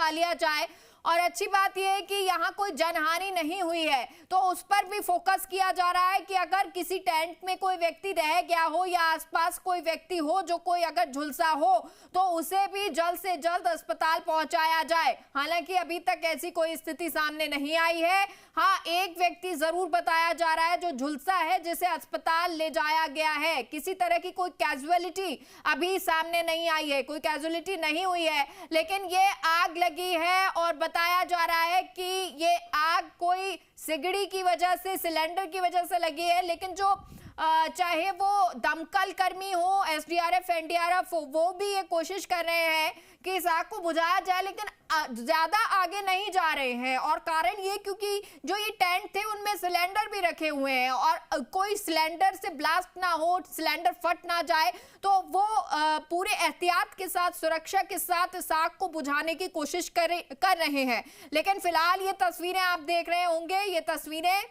पा लिया जाए। और अच्छी बात यह है कि यहाँ कोई जनहानि नहीं हुई है, तो उस पर भी फोकस किया जा रहा है कि अगर किसी टेंट में कोई व्यक्ति रह गया हो या आसपास कोई व्यक्ति हो जो कोई अगर झुलसा हो तो उसे भी जल्द से जल्द अस्पताल पहुंचाया जाए। हालांकि अभी तक ऐसी कोई स्थिति सामने नहीं आई है। हाँ, एक व्यक्ति जरूर बताया जा रहा है जो झुलसा है, जिसे अस्पताल ले जाया गया है। किसी तरह की कोई कैजुअलिटी अभी सामने नहीं आई है, कोई कैजुअलिटी नहीं हुई है, लेकिन ये आग लगी है और बताया जा रहा है कि ये आग कोई सिगड़ी की वजह से, सिलेंडर की वजह से लगी है। लेकिन जो चाहे वो दमकल कर्मी हो, एसडीआरएफ, एनडीआरएफ, वो भी ये कोशिश कर रहे हैं कि इस आग को बुझाया जाए, लेकिन ज्यादा आगे नहीं जा रहे हैं। और कारण ये क्योंकि जो ये टेंट थे उनमें सिलेंडर भी रखे हुए हैं और कोई सिलेंडर से ब्लास्ट ना हो, सिलेंडर फट ना जाए, तो वो पूरे एहतियात के साथ, सुरक्षा के साथ इस आग को बुझाने की कोशिश कर रहे हैं। लेकिन फिलहाल ये तस्वीरें आप देख रहे होंगे, ये तस्वीरें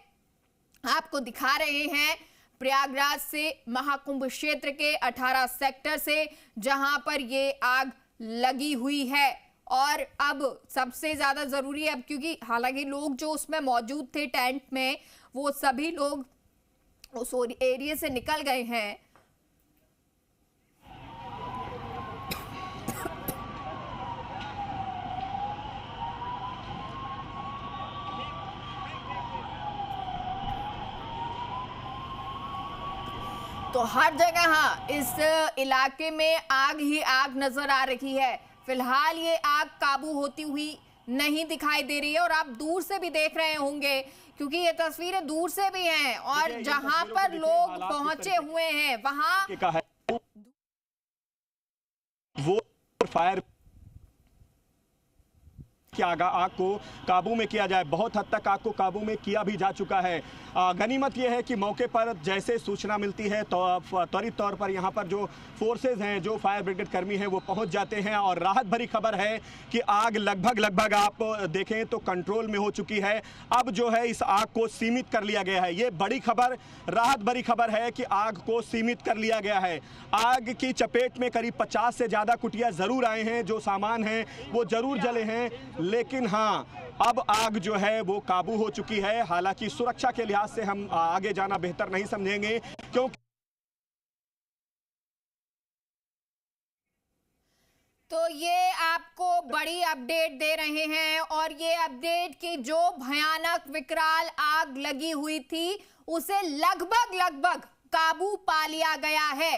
आपको दिखा रहे हैं प्रयागराज से, महाकुंभ क्षेत्र के 18 सेक्टर से, जहां पर ये आग लगी हुई है। और अब सबसे ज्यादा जरूरी है, अब क्योंकि हालांकि लोग जो उसमें मौजूद थे टेंट में, वो सभी लोग उस एरिया से निकल गए हैं। तो हर जगह हाँ, इस इलाके में आग ही आग नजर आ रही है। फिलहाल ये आग काबू होती हुई नहीं दिखाई दे रही है और आप दूर से भी देख रहे होंगे, क्योंकि ये तस्वीरें दूर से भी हैं और जहां पर लोग पहुंचे हुए हैं वहां वो फायर कि आग को काबू में किया जाए। बहुत हद तक आग को काबू में किया भी जा चुका है। गनीमत यह है कि मौके पर जैसे सूचना मिलती है तो त्वरित तौर पर यहाँ पर जो फोर्सेज हैं, जो फायर ब्रिगेड कर्मी हैं, वो पहुँच जाते हैं। और राहत भरी खबर है कि आग लगभग आप देखें तो कंट्रोल में हो चुकी है। अब जो है इस आग को सीमित कर लिया गया है। ये बड़ी खबर, राहत भरी खबर है कि आग को सीमित कर लिया गया है। आग की चपेट में करीब 50 से ज़्यादा कुटिया ज़रूर आए हैं, जो सामान हैं वो ज़रूर जले हैं, लेकिन हाँ, अब आग जो है वो काबू हो चुकी है। हालांकि सुरक्षा के लिहाज से हम आगे जाना बेहतर नहीं समझेंगे, क्योंकि तो ये आपको बड़ी अपडेट दे रहे हैं और ये अपडेट की जो भयानक विकराल आग लगी हुई थी उसे लगभग काबू पा लिया गया है।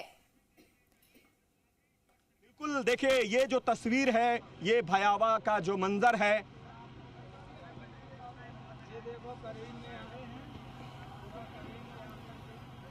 बिल्कुल, देखिए ये जो तस्वीर है, ये भयावह का जो मंजर है,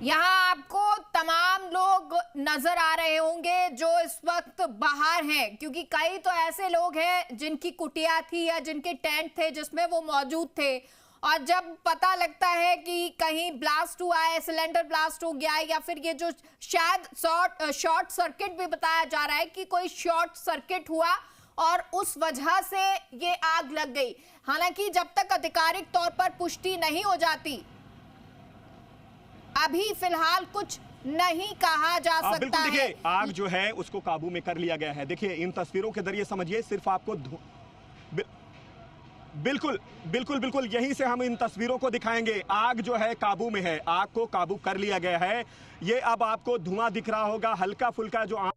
यहाँ आपको तमाम लोग नजर आ रहे होंगे जो इस वक्त बाहर हैं, क्योंकि कई तो ऐसे लोग हैं जिनकी कुटिया थी या जिनके टेंट थे जिसमें वो मौजूद थे, और जब पता लगता है कि कहीं ब्लास्ट हुआ है, सिलेंडर ब्लास्ट हो गया है, या फिर ये जो शायद शॉर्ट सर्किट भी बताया जा रहा है कि कोई शॉर्ट सर्किट हुआ और उस वजह से ये आग लग गई। हालांकि जब तक आधिकारिक तौर पर पुष्टि नहीं हो जाती, अभी फिलहाल कुछ नहीं कहा जा सकता है। देखिए आग जो है उसको काबू में कर लिया गया है। देखिए इन तस्वीरों के जरिए समझिए, सिर्फ आपको बिल्कुल यहीं से हम इन तस्वीरों को दिखाएंगे। आग जो है काबू में है, आग को काबू कर लिया गया है। ये अब आपको धुआं दिख रहा होगा, हल्का फुल्का जो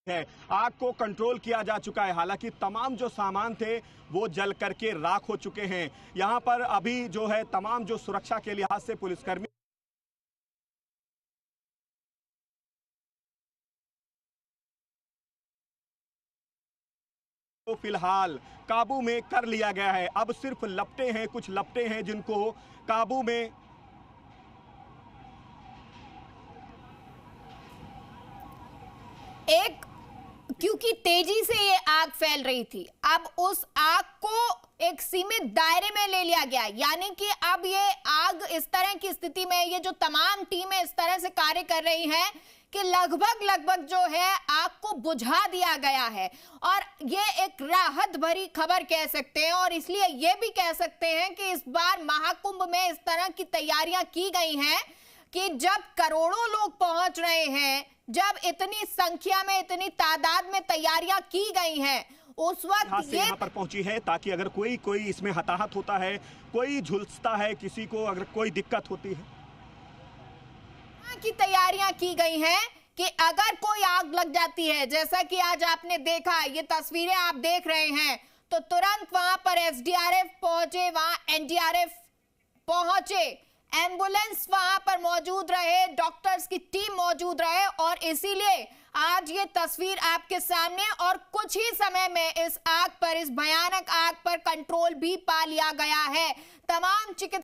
है, आग को कंट्रोल किया जा चुका है। हालांकि तमाम जो सामान थे वो जल करके राख हो चुके हैं। यहां पर अभी जो है तमाम जो सुरक्षा के लिहाज से पुलिसकर्मी तो फिलहाल काबू में कर लिया गया है। अब सिर्फ लपटे हैं, कुछ लपटे हैं जिनको काबू में क्योंकि तेजी से ये आग फैल रही थी, अब उस आग को एक सीमित दायरे में ले लिया गया, यानी कि अब ये आग इस तरह की स्थिति में, ये जो तमाम टीमें इस तरह से कार्य कर रही हैं कि लगभग जो है आग को बुझा दिया गया है। और ये एक राहत भरी खबर कह सकते हैं, और इसलिए ये भी कह सकते हैं कि इस बार महाकुंभ में इस तरह की तैयारियां की गई हैं कि जब करोड़ों लोग पहुंच रहे हैं, जब इतनी संख्या में, इतनी तादाद में तैयारियां की गई हैं, उस वक्त ये यहाँ पर पहुंची है ताकि अगर कोई इसमें हताहत होता है, कोई झुलसता है, किसी को अगर कोई दिक्कत होती है, की तैयारियां की गई हैं कि अगर कोई आग लग जाती है, जैसा कि आज आपने देखा, ये तस्वीरें आप देख रहे हैं, तो तुरंत वहां पर एसडीआरएफ पहुंचे, वहां एनडीआरएफ पहुंचे, एम्बुलेंस वहां पर मौजूद रहे, डॉक्टर्स की टीम मौजूद रहे और इसीलिए आज ये तस्वीर आपके सामने और कुछ ही समय में इस आग पर, इस भयानक आग पर कंट्रोल भी पा लिया गया है। तमाम चिकित्सा